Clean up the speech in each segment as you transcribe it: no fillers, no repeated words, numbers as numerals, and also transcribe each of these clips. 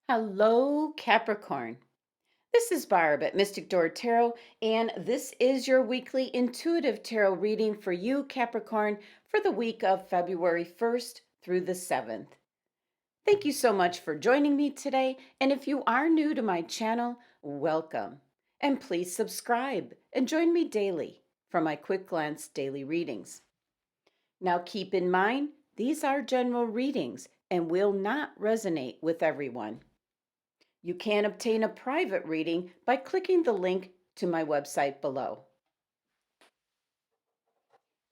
Hello, Capricorn. This is Barb at Mystic Door Tarot, and this is your weekly intuitive tarot reading for you, Capricorn, for the week of February 1st through the 7th. Thank you so much for joining me today, and if you are new to my channel, welcome. And please subscribe and join me daily for my quick glance daily readings. Now keep in mind, these are general readings and will not resonate with everyone. You can obtain a private reading by clicking the link to my website below.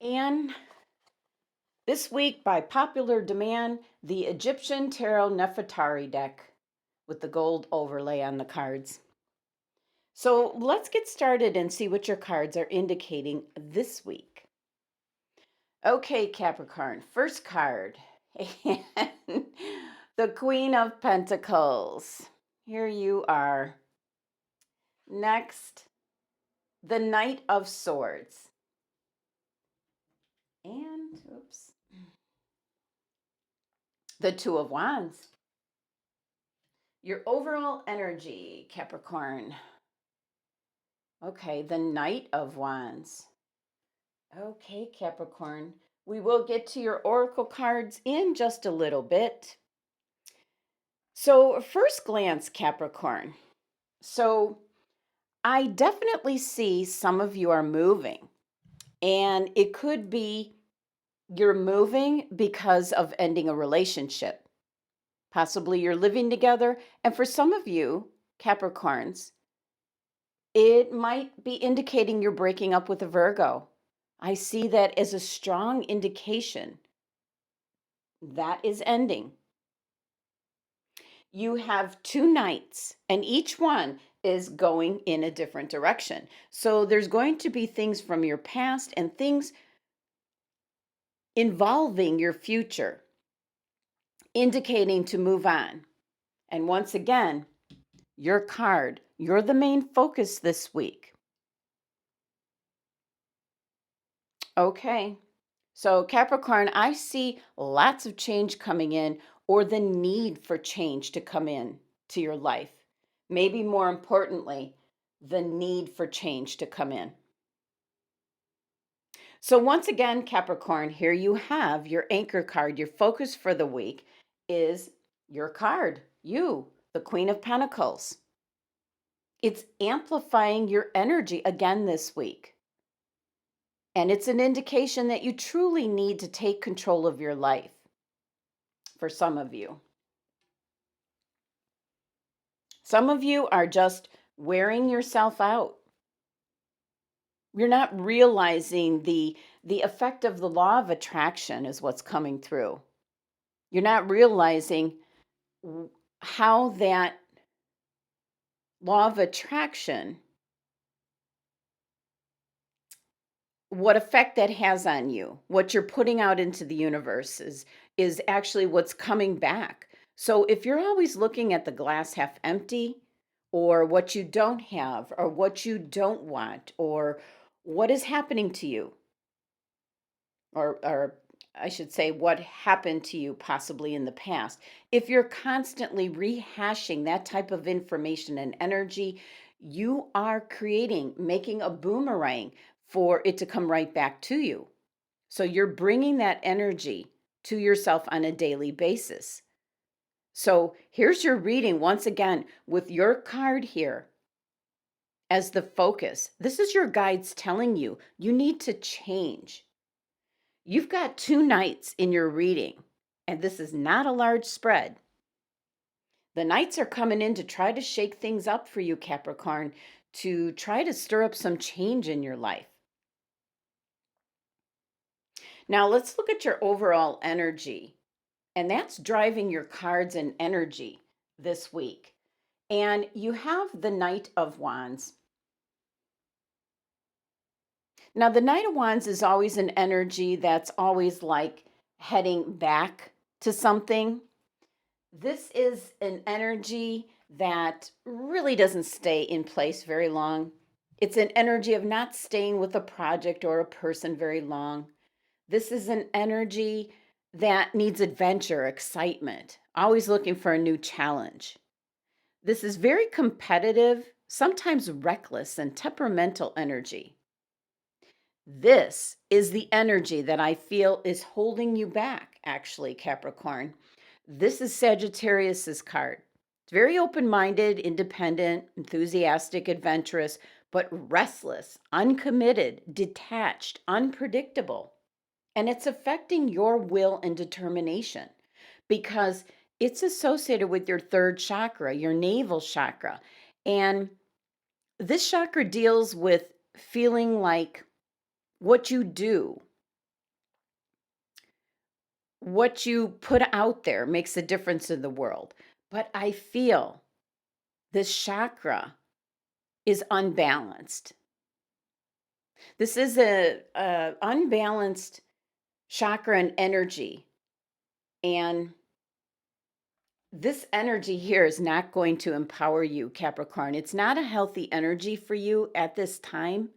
And this week, by popular demand, the Egyptian Tarot Nerfertari deck with the gold overlay on the cards. So let's get started and see what your cards are indicating this week. Okay, Capricorn, first card. The Queen of Pentacles. Here you are. Next, the Knight of Swords. And, oops, the Two of Wands. Your overall energy, Capricorn. Okay, the Knight of Wands. Okay, Capricorn. We will get to your oracle cards in just a little bit. So, first glance, Capricorn. So, I definitely see some of you are moving, and it could be you're moving because of ending a relationship. Possibly you're living together, and for some of you, Capricorns, it might be indicating you're breaking up with a Virgo. I see that as a strong indication that is ending. You have two knights, and each one is going in a different direction. So there's going to be things from your past and things involving your future, indicating to move on. And once again, your card, you're the main focus this week. Okay, so Capricorn, I see lots of change coming in, or the need for change to come in to your life. Maybe more importantly, the need for change to come in. So once again, Capricorn, here you have your anchor card. Your focus for the week is your card, you, the Queen of Pentacles. It's amplifying your energy again this week. And it's an indication that you truly need to take control of your life for some of you. Some of you are just wearing yourself out. You're not realizing the effect of the law of attraction is what's coming through. You're not realizing how that law of attraction, what effect that has on you, what you're putting out into the universe is actually what's coming back. So if you're always looking at the glass half empty, or what you don't have, or what you don't want, or what is happening to you, or I should say, what happened to you possibly in the past. If you're constantly rehashing that type of information and energy, you are making a boomerang for it to come right back to you. So you're bringing that energy to yourself on a daily basis. So here's your reading once again with your card here as the focus. This is your guides telling you you need to change. You've got two knights in your reading, and this is not a large spread. The knights are coming in to try to shake things up for you, Capricorn, to try to stir up some change in your life. Now, let's look at your overall energy, and that's driving your cards and energy this week. And you have the Knight of Wands. Now, the Knight of Wands is always an energy that's always like heading back to something. This is an energy that really doesn't stay in place very long. It's an energy of not staying with a project or a person very long. This is an energy that needs adventure, excitement, always looking for a new challenge. This is very competitive, sometimes reckless and temperamental energy. This is the energy that I feel is holding you back, actually, Capricorn. This is Sagittarius's card. It's very open-minded, independent, enthusiastic, adventurous, but restless, uncommitted, detached, unpredictable. And it's affecting your will and determination because it's associated with your third chakra, your navel chakra. And this chakra deals with feeling like what you do, what you put out there makes a difference in the world. But I feel this chakra is unbalanced. This is a unbalanced chakra and energy. And this energy here is not going to empower you, Capricorn. It's not a healthy energy for you at this time.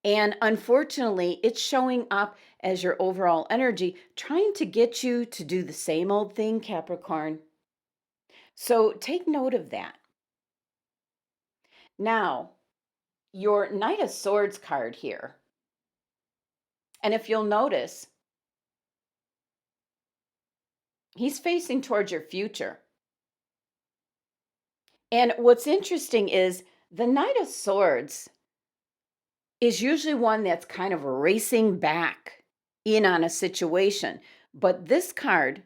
And unfortunately, it's showing up as your overall energy, trying to get you to do the same old thing, Capricorn. So take note of that. Now, your Knight of Swords card here. And if you'll notice, he's facing towards your future. And what's interesting is the Knight of Swords is usually one that's kind of racing back in on a situation. But this card,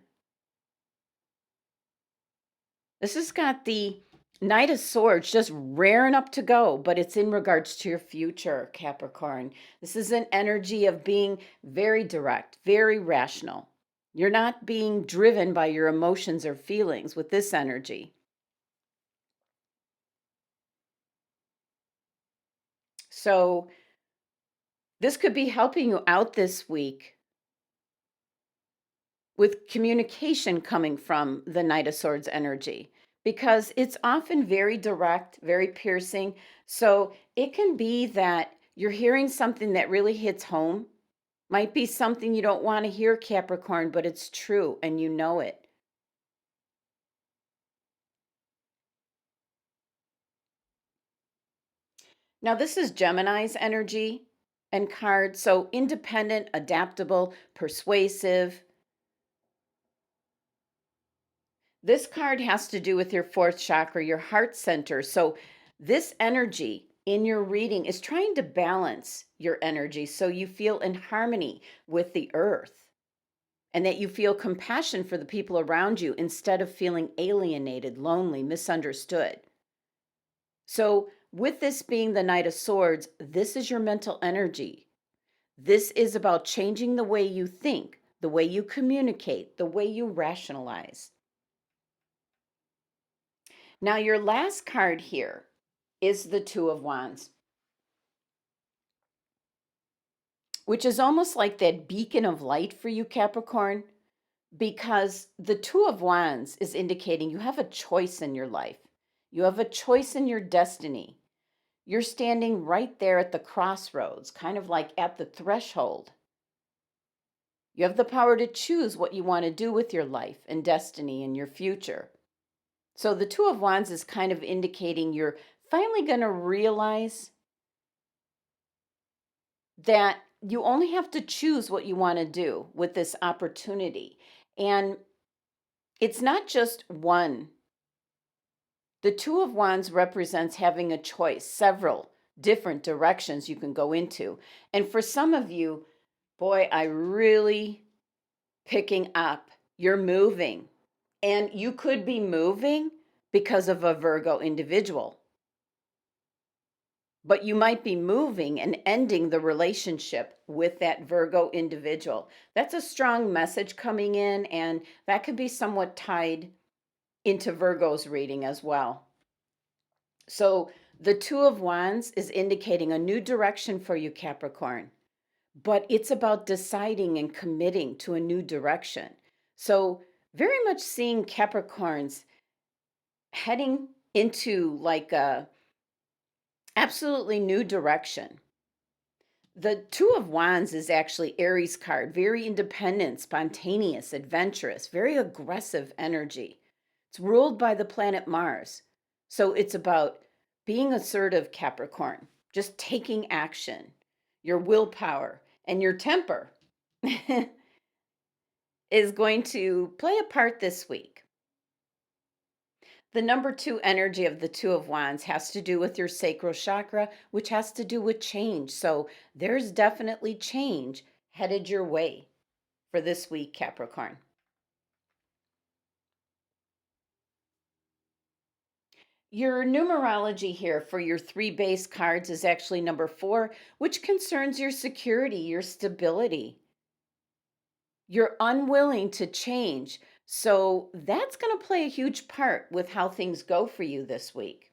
this has got the Knight of Swords just raring up to go, but it's in regards to your future, Capricorn. This is an energy of being very direct, very rational. You're not being driven by your emotions or feelings with this energy. So this could be helping you out this week with communication coming from the Knight of Swords energy because it's often very direct, very piercing. So it can be that you're hearing something that really hits home. Might be something you don't want to hear, Capricorn, but it's true and you know it. Now, this is Gemini's energy and card. So independent, adaptable, persuasive. This card has to do with your fourth chakra, your heart center. So this energy in your reading is trying to balance your energy so you feel in harmony with the earth and that you feel compassion for the people around you instead of feeling alienated, lonely, misunderstood. So with this being the Knight of Swords, this is your mental energy. This is about changing the way you think, the way you communicate, the way you rationalize. Now, your last card here is the Two of Wands, which is almost like that beacon of light for you, Capricorn, because the Two of Wands is indicating you have a choice in your life. You have a choice in your destiny. You're standing right there at the crossroads, kind of like at the threshold. You have the power to choose what you want to do with your life and destiny and your future. So the Two of Wands is kind of indicating you're finally going to realize that you only have to choose what you want to do with this opportunity. And it's not just one. The Two of Wands represents having a choice, several different directions you can go into. And for some of you, boy, I really picking up, you're moving. And you could be moving because of a Virgo individual. But you might be moving and ending the relationship with that Virgo individual. That's a strong message coming in, and that could be somewhat tied into Virgo's reading as well. So the Two of Wands is indicating a new direction for you, Capricorn, but it's about deciding and committing to a new direction. So very much seeing Capricorns heading into like a absolutely new direction. The Two of Wands is actually Aries card, very independent, spontaneous, adventurous, very aggressive energy. It's ruled by the planet Mars. So it's about being assertive, Capricorn, just taking action. Your willpower and your temper is going to play a part this week. The number 2 energy of the Two of Wands has to do with your sacral chakra, which has to do with change. So there's definitely change headed your way for this week, Capricorn. Your numerology here for your 3 base cards is actually number 4, which concerns your security, your stability. You're unwilling to change. So that's going to play a huge part with how things go for you this week.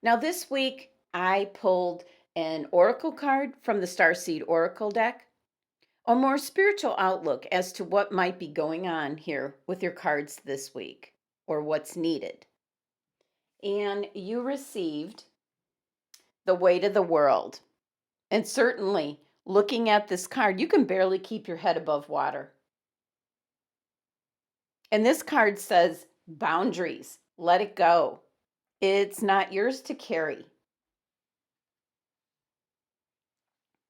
Now, this week, I pulled an oracle card from the Starseed Oracle deck, a more spiritual outlook as to what might be going on here with your cards this week or what's needed. And you received the weight of the world. And certainly, looking at this card, you can barely keep your head above water. And this card says boundaries, let it go. It's not yours to carry.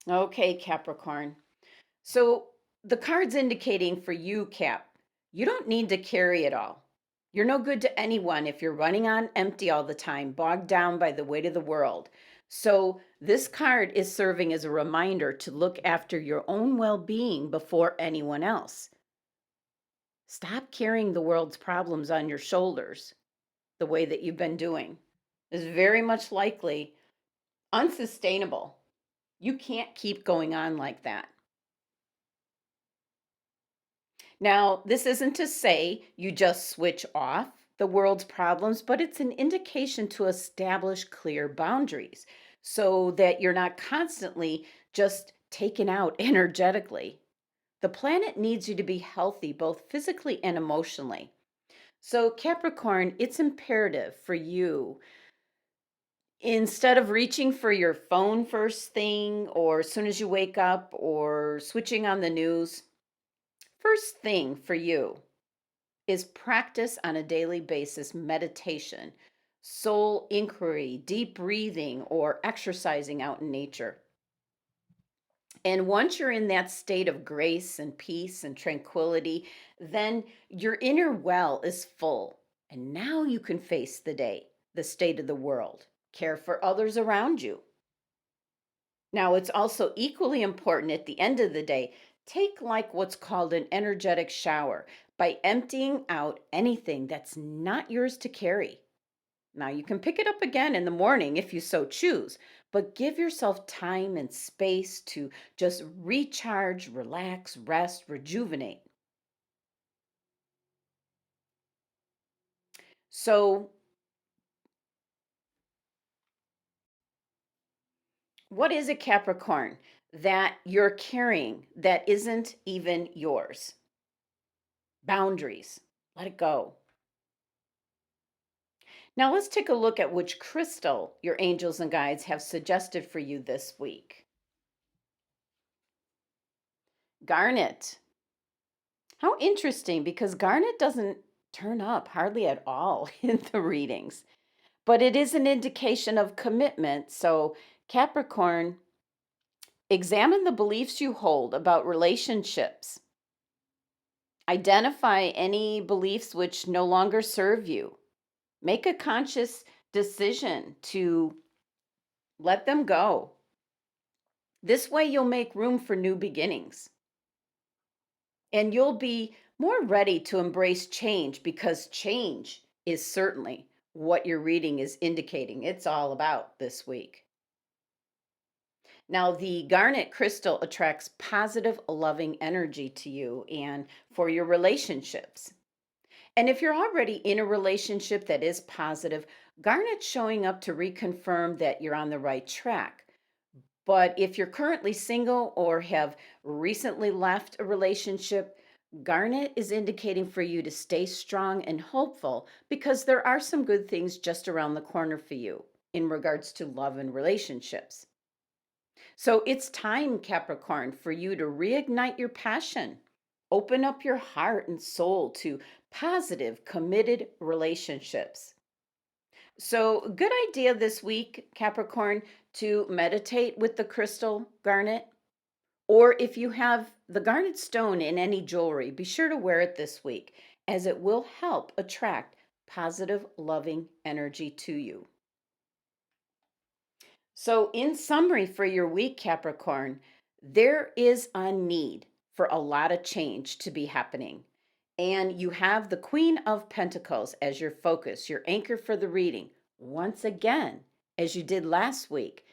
Okay, Capricorn. So the card's indicating for you, Cap, you don't need to carry it all. You're no good to anyone if you're running on empty all the time, bogged down by the weight of the world. So this card is serving as a reminder to look after your own well-being before anyone else. Stop carrying the world's problems on your shoulders the way that you've been doing. Is very much likely unsustainable. You can't keep going on like that. Now, this isn't to say you just switch off the world's problems, but it's an indication to establish clear boundaries so that you're not constantly just taken out energetically. The planet needs you to be healthy, both physically and emotionally. So, Capricorn, it's imperative for you, instead of reaching for your phone first thing or as soon as you wake up or switching on the news, first thing for you is practice on a daily basis meditation, soul inquiry, deep breathing, or exercising out in nature. And once you're in that state of grace and peace and tranquility, then your inner well is full. And now you can face the day, the state of the world, care for others around you. Now, it's also equally important at the end of the day, take like what's called an energetic shower by emptying out anything that's not yours to carry. Now, you can pick it up again in the morning if you so choose, but give yourself time and space to just recharge, relax, rest, rejuvenate. So, what is a Capricorn that you're carrying that isn't even yours? Boundaries. Let it go. Now, let's take a look at which crystal your angels and guides have suggested for you this week. Garnet. How interesting, because garnet doesn't turn up hardly at all in the readings, but it is an indication of commitment. So, Capricorn, examine the beliefs you hold about relationships. Identify any beliefs which no longer serve you. Make a conscious decision to let them go. This way, you'll make room for new beginnings. And you'll be more ready to embrace change because change is certainly what your reading is indicating it's all about this week. Now, the garnet crystal attracts positive, loving energy to you and for your relationships. And if you're already in a relationship that is positive, garnet's showing up to reconfirm that you're on the right track. But if you're currently single or have recently left a relationship, garnet is indicating for you to stay strong and hopeful because there are some good things just around the corner for you in regards to love and relationships. So it's time, Capricorn, for you to reignite your passion. Open up your heart and soul to positive, committed relationships. So, good idea this week, Capricorn, to meditate with the crystal garnet. Or if you have the garnet stone in any jewelry, be sure to wear it this week, as it will help attract positive, loving energy to you. So, in summary for your week, Capricorn, there is a need for a lot of change to be happening. And you have the Queen of Pentacles as your focus, your anchor for the reading, once again, as you did last week,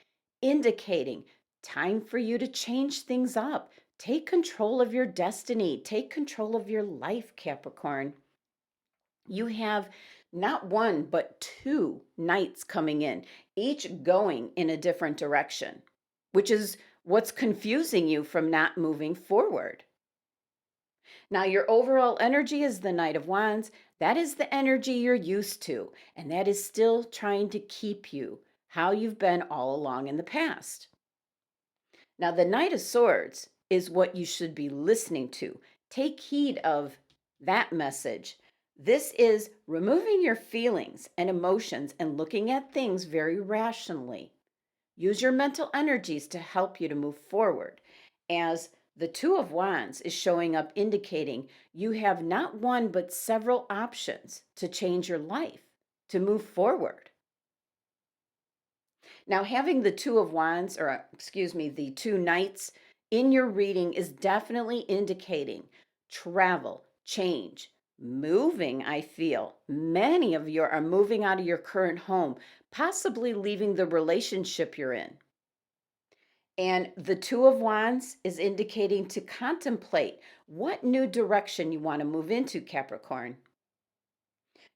indicating time for you to change things up. Take control of your destiny, take control of your life, Capricorn. You have not one, but two knights coming in, each going in a different direction, which is what's confusing you from not moving forward. Now, your overall energy is the Knight of Wands. That is the energy you're used to, and that is still trying to keep you how you've been all along in the past. Now, the Knight of Swords is what you should be listening to. Take heed of that message. This is removing your feelings and emotions and looking at things very rationally. Use your mental energies to help you to move forward. As the Two of Wands is showing up, indicating you have not one but several options to change your life, to move forward. Now, having the Two of Wands, or excuse me, the two Knights in your reading is definitely indicating travel, change, moving. I feel many of you are moving out of your current home, possibly leaving the relationship you're in. And the Two of Wands is indicating to contemplate what new direction you want to move into, Capricorn.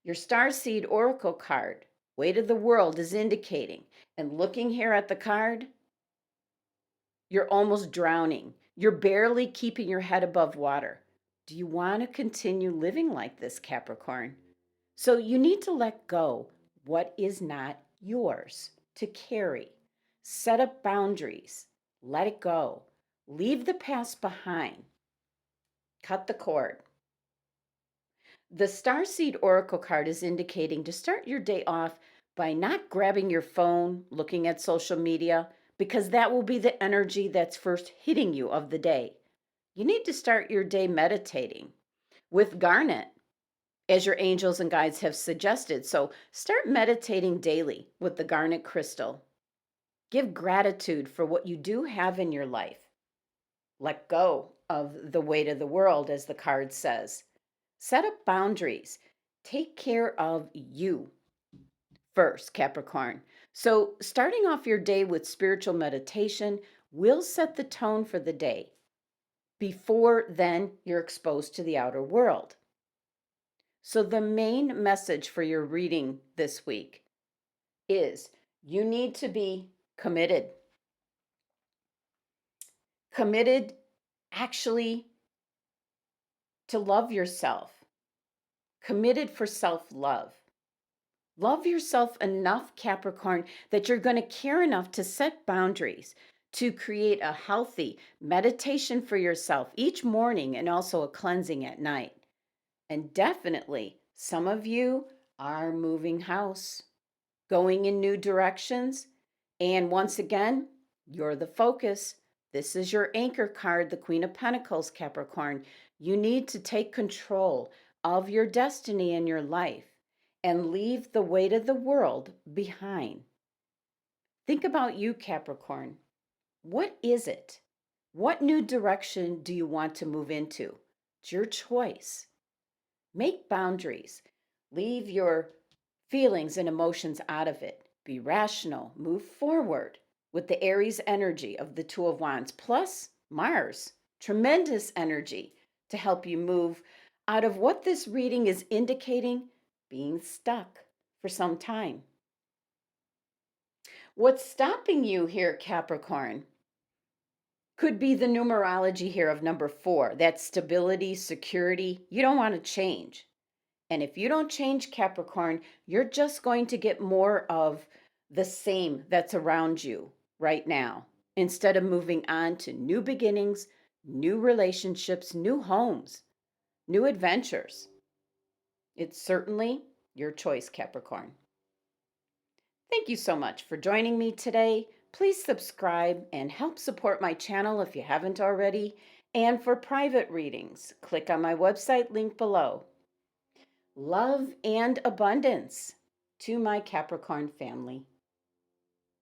Your Starseed Oracle card, Weight of the World, is indicating, and looking here at the card, you're almost drowning. You're barely keeping your head above water. Do you want to continue living like this, Capricorn? So you need to let go what is not yours to carry. Set up boundaries. Let it go. Leave the past behind. Cut the cord. The Starseed Oracle card is indicating to start your day off by not grabbing your phone, looking at social media, because that will be the energy that's first hitting you of the day. You need to start your day meditating with garnet, as your angels and guides have suggested. So start meditating daily with the garnet crystal. Give gratitude for what you do have in your life. Let go of the weight of the world, as the card says. Set up boundaries. Take care of you first, Capricorn. So, starting off your day with spiritual meditation will set the tone for the day. Before then, you're exposed to the outer world. So, the main message for your reading this week is you need to be committed. Committed actually to love yourself. Committed for self-love. Love yourself enough, Capricorn, that you're going to care enough to set boundaries, to create a healthy meditation for yourself each morning and also a cleansing at night. And definitely, some of you are moving house, going in new directions. And once again, you're the focus. This is your anchor card, the Queen of Pentacles, Capricorn. You need to take control of your destiny in your life and leave the weight of the world behind. Think about you, Capricorn. What is it? What new direction do you want to move into? It's your choice. Make boundaries. Leave your feelings and emotions out of it. Be rational. Move forward with the Aries energy of the Two of Wands, plus Mars. Tremendous energy to help you move out of what this reading is indicating, being stuck for some time. What's stopping you here, Capricorn, could be the numerology here of number 4. That's stability, security. You don't want to change. And if you don't change, Capricorn, you're just going to get more of the same that's around you right now, instead of moving on to new beginnings, new relationships, new homes, new adventures. It's certainly your choice, Capricorn. Thank you so much for joining me today. Please subscribe and help support my channel if you haven't already. And for private readings, click on my website link below. Love and abundance to my Capricorn family.